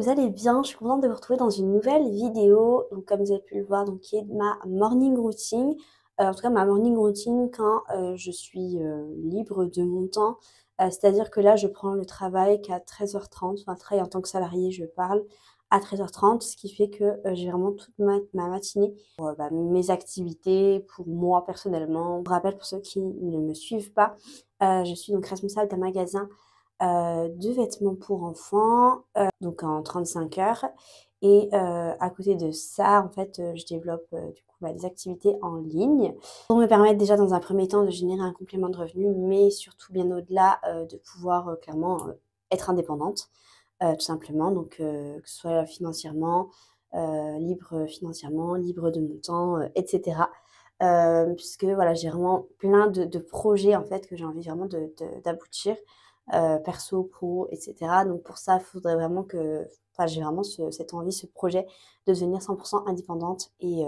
vous allez bien? Je suis contente de vous retrouver dans une nouvelle vidéo. Donc, comme vous avez pu le voir, donc, qui est ma morning routine. En tout cas, ma morning routine quand je suis libre de mon temps. C'est-à-dire que là, je prends le travail qu'à 13h30. Enfin, travail en tant que salarié, je parle à 13h30. Ce qui fait que j'ai vraiment toute ma matinée pour mes activités, pour moi personnellement. Je rappelle pour ceux qui ne me suivent pas, je suis donc responsable d'un magasin de vêtements pour enfants, donc en 35 heures. Et à côté de ça, en fait, je développe du coup des activités en ligne pour me permettre déjà dans un premier temps de générer un complément de revenu, mais surtout bien au-delà de pouvoir clairement être indépendante, tout simplement. Donc que ce soit libre financièrement, libre de mon temps, etc. Puisque voilà, j'ai vraiment plein de projets en fait que j'ai envie vraiment d'aboutir, perso, pro, etc. Donc pour ça, il faudrait vraiment que, enfin, j'ai vraiment cette envie, ce projet de devenir 100% indépendante et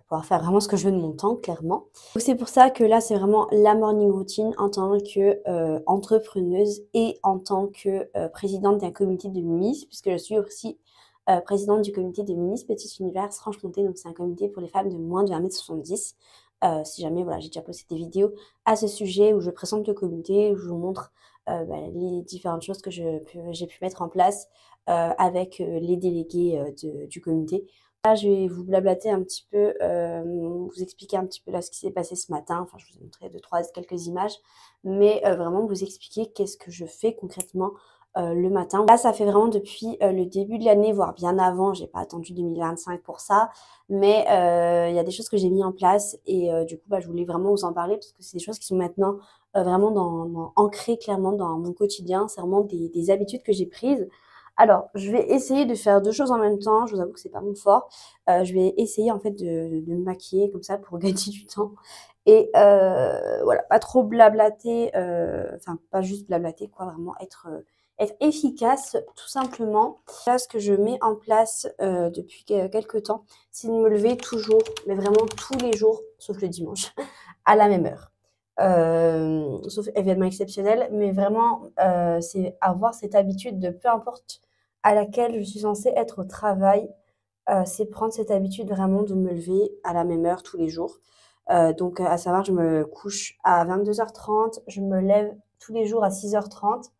pouvoir faire vraiment ce que je veux de mon temps, clairement. Donc c'est pour ça que là, c'est vraiment la morning routine en tant que entrepreneuse et en tant que présidente d'un comité de Miss, puisque je suis aussi présidente du comité de Miss Petit Univers Franche-Comté. Donc c'est un comité pour les femmes de moins de 1m70. Si jamais, voilà, j'ai déjà posté des vidéos à ce sujet où je présente le comité, où je vous montre les différentes choses que j'ai pu mettre en place avec les délégués du comité. Là, je vais vous blablater un petit peu, vous expliquer un petit peu là ce qui s'est passé ce matin. Enfin, je vous ai montré quelques images, mais vraiment vous expliquer qu'est-ce que je fais concrètement le matin. Là, ça fait vraiment depuis le début de l'année, voire bien avant. J'ai pas attendu 2025 pour ça, mais il y a des choses que j'ai mis en place et du coup, je voulais vraiment vous en parler parce que c'est des choses qui sont maintenant vraiment ancrées clairement dans mon quotidien. C'est vraiment des habitudes que j'ai prises. Alors, je vais essayer de faire deux choses en même temps. Je vous avoue que c'est pas mon fort. Je vais essayer en fait de me maquiller comme ça pour gagner du temps. Et voilà, pas trop blablater, enfin pas juste blablater, quoi, vraiment être efficace tout simplement. Là, ce que je mets en place depuis quelques temps, c'est de me lever toujours, mais vraiment tous les jours, sauf le dimanche, à la même heure. Sauf événement exceptionnel, mais vraiment, c'est avoir cette habitude de peu importe à laquelle je suis censée être au travail, c'est prendre cette habitude vraiment de me lever à la même heure tous les jours. Donc, à savoir, je me couche à 22h30, je me lève tous les jours à 6h30.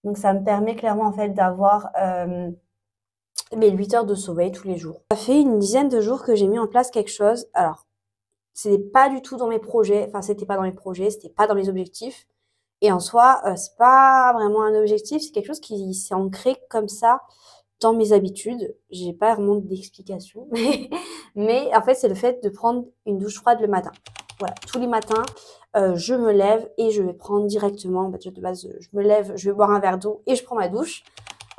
Donc, ça me permet clairement en fait d'avoir mes 8 heures de sommeil tous les jours. Ça fait une dizaine de jours que j'ai mis en place quelque chose. Alors, c'était pas du tout dans mes projets, enfin, c'était pas dans mes projets, c'était pas dans mes objectifs. Et en soi, c'est pas vraiment un objectif, c'est quelque chose qui s'est ancré comme ça dans mes habitudes. J'ai pas vraiment d'explication, mais en fait, c'est le fait de prendre une douche froide le matin. Voilà, tous les matins, je me lève et je vais prendre directement, de base, je me lève, je vais boire un verre d'eau et je prends ma douche.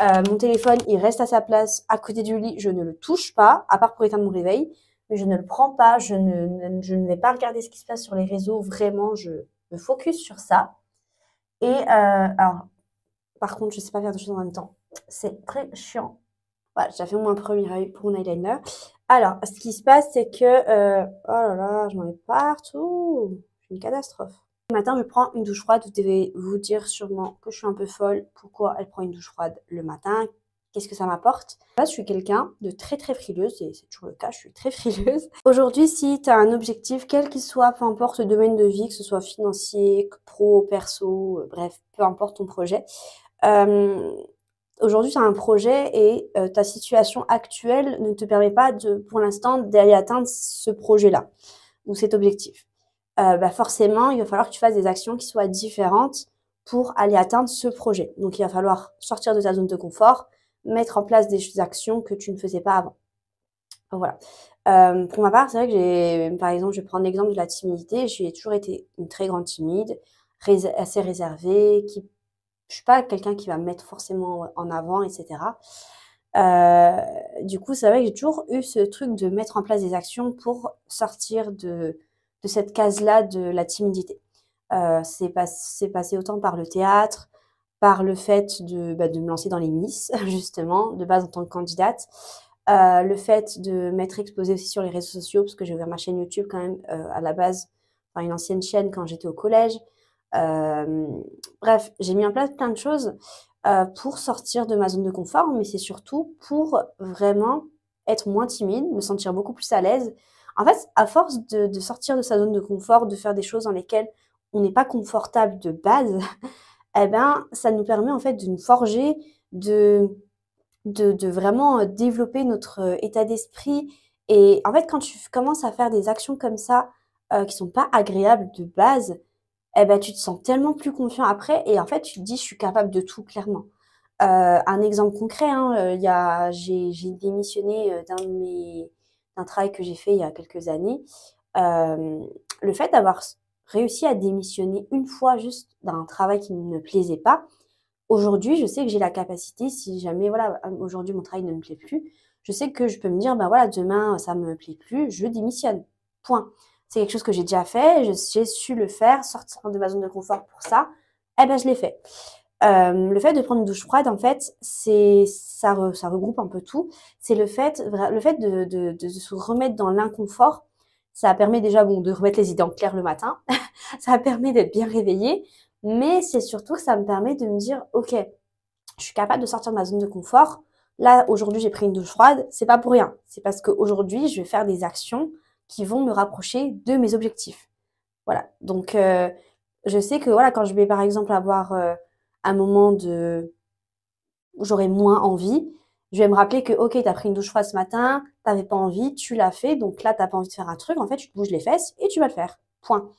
Mon téléphone, il reste à sa place à côté du lit, je ne le touche pas, à part pour éteindre mon réveil, mais je ne le prends pas, je ne vais pas regarder ce qui se passe sur les réseaux, vraiment, je me focus sur ça. Et alors, par contre, je sais pas faire deux choses en même temps. C'est très chiant. Voilà, j'ai fait mon premier œil pour mon eyeliner. Alors, ce qui se passe, c'est que... oh là là, j'en ai partout. C'est une catastrophe. Le matin, je prends une douche froide. Vous devez vous dire sûrement que je suis un peu folle. Pourquoi elle prend une douche froide le matin? Qu'est-ce que ça m'apporte? Là, je suis quelqu'un de très très frileuse, et c'est toujours le cas, je suis très frileuse. Aujourd'hui, si tu as un objectif, quel qu'il soit, peu importe le domaine de vie, que ce soit financier, pro, perso, bref, peu importe ton projet, aujourd'hui, tu as un projet et ta situation actuelle ne te permet pas pour l'instant d'aller atteindre ce projet-là ou cet objectif. Forcément, il va falloir que tu fasses des actions qui soient différentes pour aller atteindre ce projet. Donc, il va falloir sortir de ta zone de confort, mettre en place des actions que tu ne faisais pas avant. Donc, voilà. Pour ma part, c'est vrai que par exemple, je vais prendre l'exemple de la timidité. J'ai toujours été une très grande timide, assez réservée, je suis pas quelqu'un qui va me mettre forcément en avant, etc. Du coup, c'est vrai que j'ai toujours eu ce truc de mettre en place des actions pour sortir de cette case-là de la timidité. C'est passé autant par le théâtre, par le fait de me lancer dans les Miss, justement, de base en tant que candidate. Le fait de m'être exposée aussi sur les réseaux sociaux, parce que j'ai ouvert ma chaîne YouTube quand même à la base, enfin une ancienne chaîne quand j'étais au collège. Bref, j'ai mis en place plein de choses pour sortir de ma zone de confort, mais c'est surtout pour vraiment être moins timide, me sentir beaucoup plus à l'aise. En fait, à force de sortir de sa zone de confort, de faire des choses dans lesquelles on n'est pas confortable de base, eh ben, ça nous permet en fait de nous forger, de de vraiment, développer notre, état d'esprit et en fait, quand tu commences à faire des actions comme ça, qui sont pas agréables de base, eh ben, tu te sens tellement plus confiant après et en fait, tu te dis: «Je suis capable de tout», clairement. Un exemple concret, hein, il y a j'ai démissionné, d'un travail que j'ai fait il y a quelques années. Hem, le fait d'avoir réussi à démissionner une fois juste d'un travail qui ne me plaisait pas, aujourd'hui, je sais que j'ai la capacité, si jamais, voilà, aujourd'hui mon travail ne me plaît plus, je sais que je peux me dire: «Bah, voilà, demain, ça me plaît plus, je démissionne». Point. C'est quelque chose que j'ai déjà fait, j'ai su le faire, sortir de ma zone de confort pour ça, eh ben, je l'ai fait. Le fait de prendre une douche froide, en fait, c'est ça regroupe un peu tout. C'est le fait de se remettre dans l'inconfort, ça permet déjà, bon, de remettre les idées en clair le matin, ça permet d'être bien réveillé, mais c'est surtout que ça me permet de me dire: «OK, je suis capable de sortir de ma zone de confort. Là, aujourd'hui, j'ai pris une douche froide, c'est pas pour rien. C'est parce qu'aujourd'hui, je vais faire des actions qui vont me rapprocher de mes objectifs». Voilà, donc je sais que, voilà, quand je vais, par exemple, avoir, un moment de où j'aurai moins envie, je vais me rappeler que: «OK, tu as pris une douche froide ce matin, tu avais pas envie, tu l'as fait, donc là, tu as pas envie de faire un truc, en fait, tu te bouges les fesses et tu vas le faire. Point».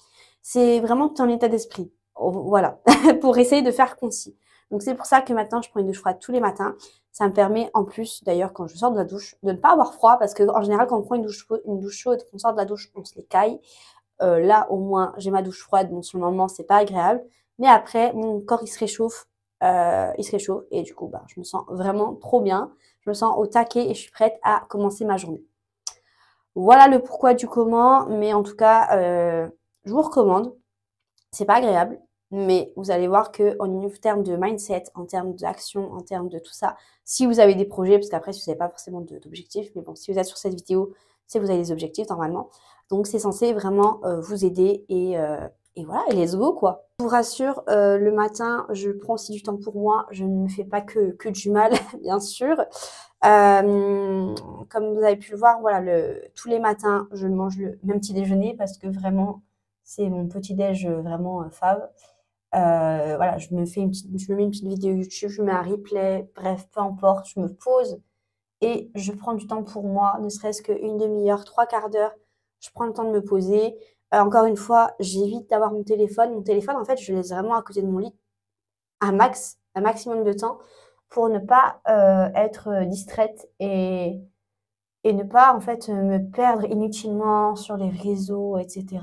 C'est vraiment ton état d'esprit. Voilà, pour essayer de faire concis. Donc c'est pour ça que maintenant je prends une douche froide tous les matins. Ça me permet en plus, d'ailleurs, quand je sors de la douche, de ne pas avoir froid parce qu'en général, quand on prend une douche chaude, qu'on sort de la douche, on se les caille. Là, au moins, j'ai ma douche froide. Bon, sur le moment, c'est pas agréable. Mais après, mon corps, il se réchauffe et du coup, bah, je me sens vraiment trop bien. Je me sens au taquet et je suis prête à commencer ma journée. Voilà le pourquoi du comment, mais en tout cas, je vous recommande. C'est pas agréable, mais vous allez voir qu'en termes de mindset, en termes d'action, en termes de tout ça, si vous avez des projets, parce qu'après, si vous n'avez pas forcément d'objectifs, mais bon, si vous êtes sur cette vidéo, c'est que vous avez des objectifs normalement. Donc, c'est censé vraiment vous aider et voilà, et let's go quoi. Je vous rassure, le matin, je prends aussi du temps pour moi. Je ne me fais pas que du mal, bien sûr. Comme vous avez pu le voir, voilà, tous les matins, je mange le même petit déjeuner parce que vraiment, c'est mon petit déj vraiment fave. Voilà, je me mets une petite vidéo YouTube, je mets un replay, bref, peu importe, je me pose et je prends du temps pour moi, ne serait-ce qu'une demi-heure, trois quarts d'heure. Je prends le temps de me poser. Encore une fois, j'évite d'avoir mon téléphone. Mon téléphone, en fait, je le laisse vraiment à côté de mon lit un maximum de temps pour ne pas être distraite et ne pas en fait me perdre inutilement sur les réseaux, etc.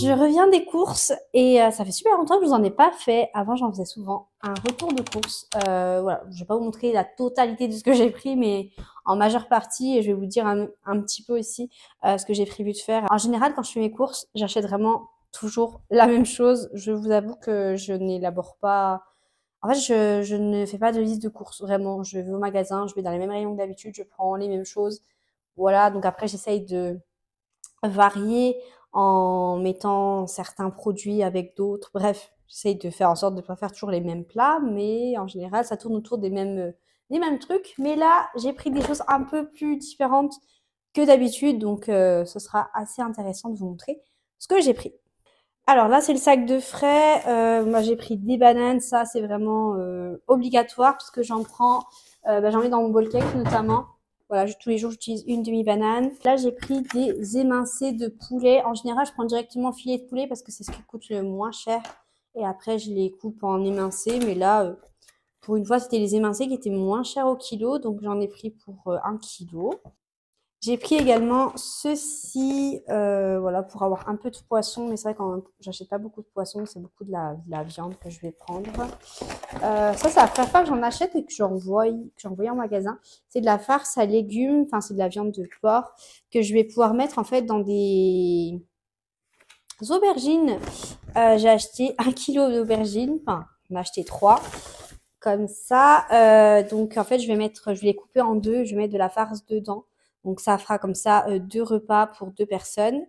Je reviens des courses et ça fait super longtemps que je vous en ai pas fait. Avant, j'en faisais souvent un retour de courses. Voilà, je vais pas vous montrer la totalité de ce que j'ai pris, mais en majeure partie, et je vais vous dire un petit peu aussi ce que j'ai prévu de faire. En général, quand je fais mes courses, j'achète vraiment toujours la même chose. Je vous avoue que je n'élabore pas. En fait, je ne fais pas de liste de courses, vraiment. Je vais au magasin, je vais dans les mêmes rayons que d'habitude, je prends les mêmes choses. Voilà, donc après, j'essaye de varier en mettant certains produits avec d'autres. Bref, j'essaye de faire en sorte de ne pas faire toujours les mêmes plats, mais en général, ça tourne autour des mêmes trucs. Mais là, j'ai pris des choses un peu plus différentes que d'habitude, donc ce sera assez intéressant de vous montrer ce que j'ai pris. Alors là, c'est le sac de frais. Moi, j'ai pris des bananes. Ça, c'est vraiment obligatoire parce que j'en prends, j'en mets dans mon bol cake notamment. Voilà, tous les jours, j'utilise une demi-banane. Là, j'ai pris des émincés de poulet. En général, je prends directement filet de poulet parce que c'est ce qui coûte le moins cher. Et après, je les coupe en émincés. Mais là, pour une fois, c'était les émincés qui étaient moins chers au kilo. Donc, j'en ai pris pour 1 kilo. J'ai pris également ceci, voilà, pour avoir un peu de poisson, mais c'est vrai que j'achète pas beaucoup de poisson, c'est beaucoup de la viande que je vais prendre. Ça, c'est la première fois que j'en achète et que j'envoie en magasin. C'est de la farce à légumes, enfin, c'est de la viande de porc que je vais pouvoir mettre en fait dans des aubergines. J'ai acheté 1 kilo d'aubergines, enfin, j'en ai acheté 3 comme ça. Donc en fait, je vais les couper en deux, je vais mettre de la farce dedans. Donc ça fera comme ça 2 repas pour 2 personnes.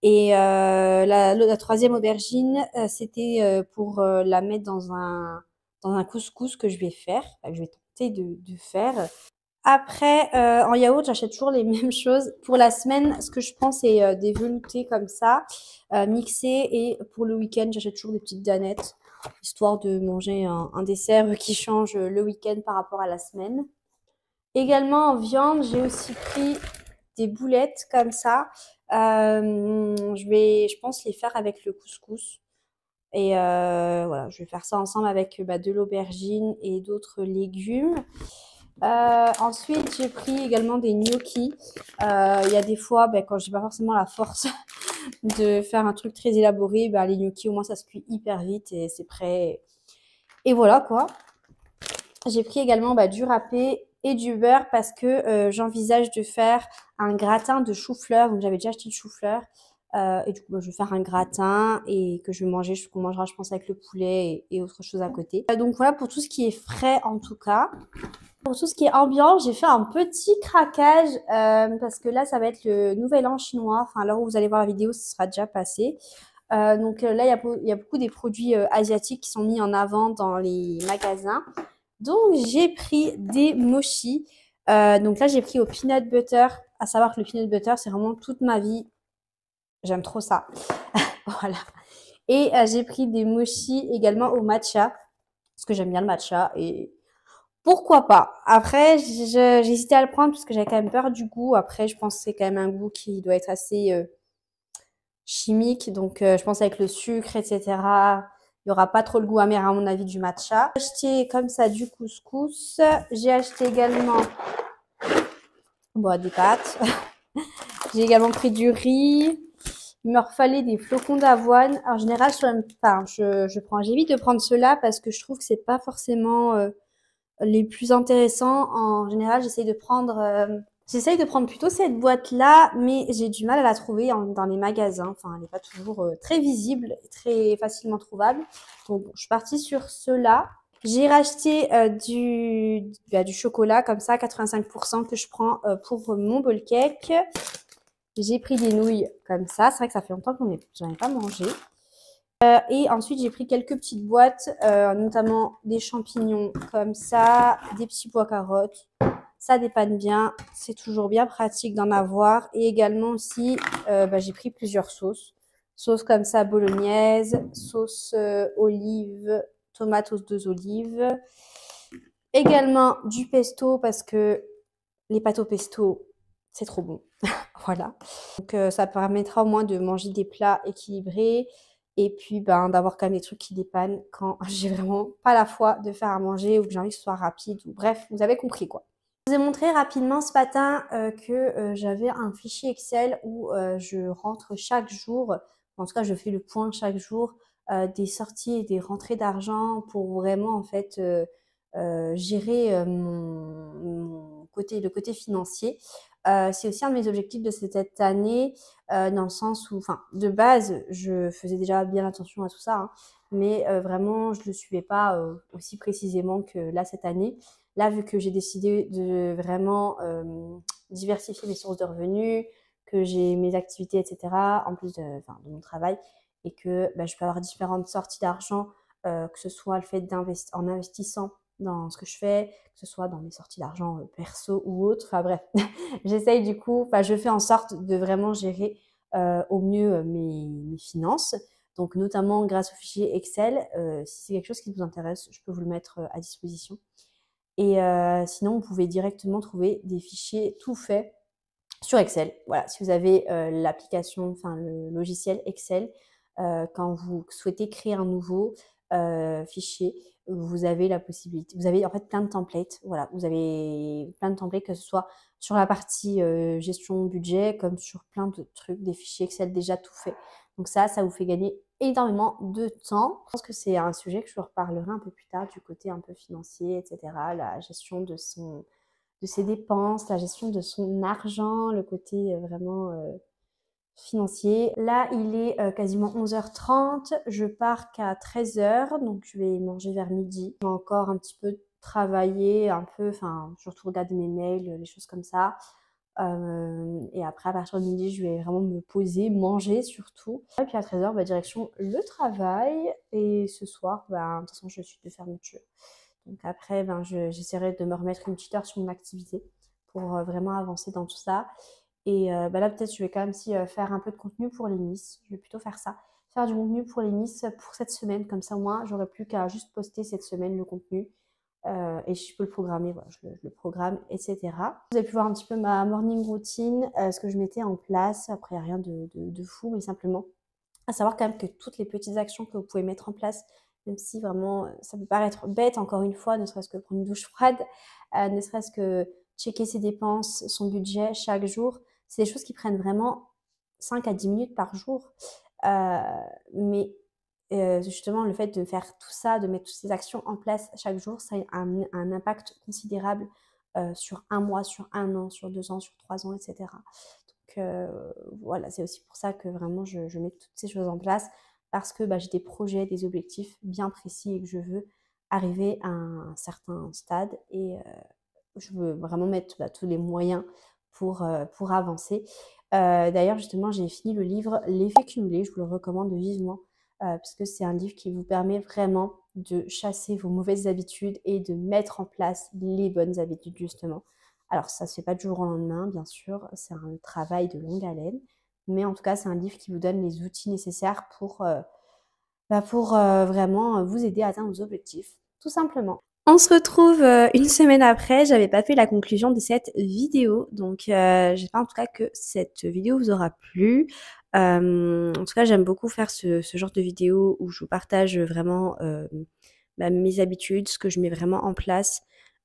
Et la troisième aubergine, c'était pour la mettre dans un couscous que je vais faire, que je vais tenter de faire. Après, en yaourt, j'achète toujours les mêmes choses. Pour la semaine, ce que je prends, c'est des veloutés comme ça, mixés. Et pour le week-end, j'achète toujours des petites danettes, histoire de manger un dessert qui change le week-end par rapport à la semaine. Également, en viande, j'ai aussi pris des boulettes comme ça. Je pense, les faire avec le couscous. Et voilà, je vais faire ça ensemble avec de l'aubergine et d'autres légumes. Ensuite, j'ai pris également des gnocchis. Il y a des fois, quand j'ai pas forcément la force de faire un truc très élaboré, les gnocchis, au moins, ça se cuit hyper vite et c'est prêt. Et voilà, quoi. J'ai pris également du râpé et du beurre parce que j'envisage de faire un gratin de chou-fleur. Donc, j'avais déjà acheté du chou-fleur. Et du coup, je vais faire un gratin et que je vais manger, qu'on mangera, je pense, avec le poulet et autre chose à côté. Donc, voilà pour tout ce qui est frais, en tout cas. Pour tout ce qui est ambiant, j'ai fait un petit craquage parce que là, ça va être le nouvel an chinois. Enfin, alors où vous allez voir la vidéo, ce sera déjà passé. Donc là, il y a beaucoup des produits asiatiques qui sont mis en avant dans les magasins. Donc, j'ai pris des mochis. Donc là, j'ai pris au peanut butter. À savoir que le peanut butter, c'est vraiment toute ma vie. J'aime trop ça. Voilà. Et j'ai pris des mochis également au matcha. Parce que j'aime bien le matcha. Et pourquoi pas? Après, j'hésitais à le prendre parce que j'avais quand même peur du goût. Après, je pense que c'est quand même un goût qui doit être assez chimique. Donc, je pense avec le sucre, etc., il n'y aura pas trop le goût amer à mon avis du matcha. J'ai acheté comme ça du couscous. J'ai acheté également des pâtes. J'ai également pris du riz. Il me fallait des flocons d'avoine. En général, j'évite de prendre ceux-là parce que je trouve que c'est pas forcément les plus intéressants. En général, j'essaye de prendre plutôt cette boîte-là, mais j'ai du mal à la trouver dans les magasins. Enfin, elle n'est pas toujours très visible et très facilement trouvable. Donc, je suis partie sur ceux-là. J'ai racheté du chocolat comme ça, 85% que je prends pour mon bowl cake. J'ai pris des nouilles comme ça. C'est vrai que ça fait longtemps que j'en ai pas mangé. Et ensuite, j'ai pris quelques petites boîtes, notamment des champignons comme ça, des petits pois carottes. Ça dépanne bien. C'est toujours bien pratique d'en avoir. Et également aussi, j'ai pris plusieurs sauces. Sauce comme ça, bolognaise, sauce olive, tomate aux 2 olives. Également du pesto parce que les pâtes au pesto, c'est trop bon. Voilà. Donc, ça permettra au moins de manger des plats équilibrés et puis d'avoir quand même des trucs qui dépannent quand j'ai vraiment pas la foi de faire à manger ou que j'ai envie que ce soit rapide ou bref, vous avez compris quoi. Je vous ai montré rapidement ce matin que j'avais un fichier Excel où je rentre chaque jour, en tout cas je fais le point chaque jour des sorties et des rentrées d'argent pour vraiment en fait gérer le côté financier. C'est aussi un de mes objectifs de cette année, dans le sens où, enfin, de base, je faisais déjà bien attention à tout ça, hein, mais vraiment, je ne le suivais pas aussi précisément que là, cette année. Là, vu que j'ai décidé de vraiment diversifier mes sources de revenus, que j'ai mes activités, etc., en plus de mon travail, et que je peux avoir différentes sorties d'argent, que ce soit le fait en investissant dans ce que je fais, que ce soit dans mes sorties d'argent perso ou autres. Enfin bref, j'essaye du coup, je fais en sorte de vraiment gérer au mieux mes finances. Donc notamment grâce au fichier Excel, si c'est quelque chose qui vous intéresse, je peux vous le mettre à disposition. Et sinon, vous pouvez directement trouver des fichiers tout faits sur Excel. Voilà, si vous avez l'application, enfin le logiciel Excel, quand vous souhaitez créer un nouveau fichier, vous avez la possibilité. Vous avez en fait plein de templates. Voilà, vous avez plein de templates, que ce soit sur la partie gestion budget comme sur plein de trucs, des fichiers Excel déjà tout fait. Donc ça vous fait gagner énormément de temps. Je pense que c'est un sujet que je vous reparlerai un peu plus tard du côté un peu financier, etc. La gestion de ses dépenses, la gestion de son argent, le côté vraiment financier. Là, il est quasiment 11h30. Je pars qu'à 13h, donc je vais manger vers midi. Je vais encore un petit peu travailler, un peu, enfin, surtout regarder mes mails, les choses comme ça. Et après, à partir de midi, je vais vraiment me poser, manger surtout. Et puis à 13h, direction le travail. Et ce soir, de toute façon, je suis de fermeture. Donc après, j'essaierai de me remettre une petite heure sur mon activité pour vraiment avancer dans tout ça. Et là, peut-être, je vais quand même aussi faire un peu de contenu pour les Miss. Je vais plutôt faire ça. Faire du contenu pour les Miss pour cette semaine. Comme ça, au moins, j'aurai plus qu'à juste poster cette semaine le contenu. Et je peux le programmer, voilà, je le programme, etc. Vous avez pu voir un petit peu ma morning routine, ce que je mettais en place. Après, rien de fou, mais simplement à savoir quand même que toutes les petites actions que vous pouvez mettre en place, même si vraiment ça peut paraître bête, encore une fois, ne serait-ce que prendre une douche froide, ne serait-ce que checker ses dépenses, son budget chaque jour, c'est des choses qui prennent vraiment 5 à 10 minutes par jour. Mais justement, le fait de faire tout ça, de mettre toutes ces actions en place chaque jour, ça a un impact considérable sur un mois, sur un an, sur 2 ans, sur 3 ans, etc. Donc voilà, c'est aussi pour ça que vraiment je mets toutes ces choses en place parce que j'ai des projets, des objectifs bien précis et que je veux arriver à un certain stade et je veux vraiment mettre tous les moyens pour avancer. D'ailleurs, justement, j'ai fini le livre L'effet cumulé, je vous le recommande vivement parce que c'est un livre qui vous permet vraiment de chasser vos mauvaises habitudes et de mettre en place les bonnes habitudes, justement. Alors, ça ne se fait pas du jour au lendemain, bien sûr, c'est un travail de longue haleine, mais en tout cas, c'est un livre qui vous donne les outils nécessaires pour vraiment vous aider à atteindre vos objectifs, tout simplement. On se retrouve une semaine après. J'avais pas fait la conclusion de cette vidéo, donc j'espère en tout cas que cette vidéo vous aura plu. En tout cas, j'aime beaucoup faire ce genre de vidéo où je vous partage vraiment mes habitudes, ce que je mets vraiment en place.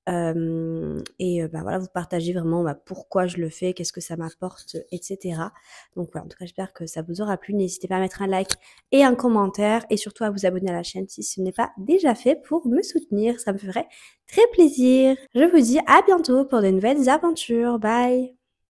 Et voilà, vous partagez vraiment pourquoi je le fais, qu'est-ce que ça m'apporte, etc. Donc voilà, en tout cas, j'espère que ça vous aura plu. N'hésitez pas à mettre un like et un commentaire et surtout à vous abonner à la chaîne si ce n'est pas déjà fait pour me soutenir. Ça me ferait très plaisir. Je vous dis à bientôt pour de nouvelles aventures. Bye!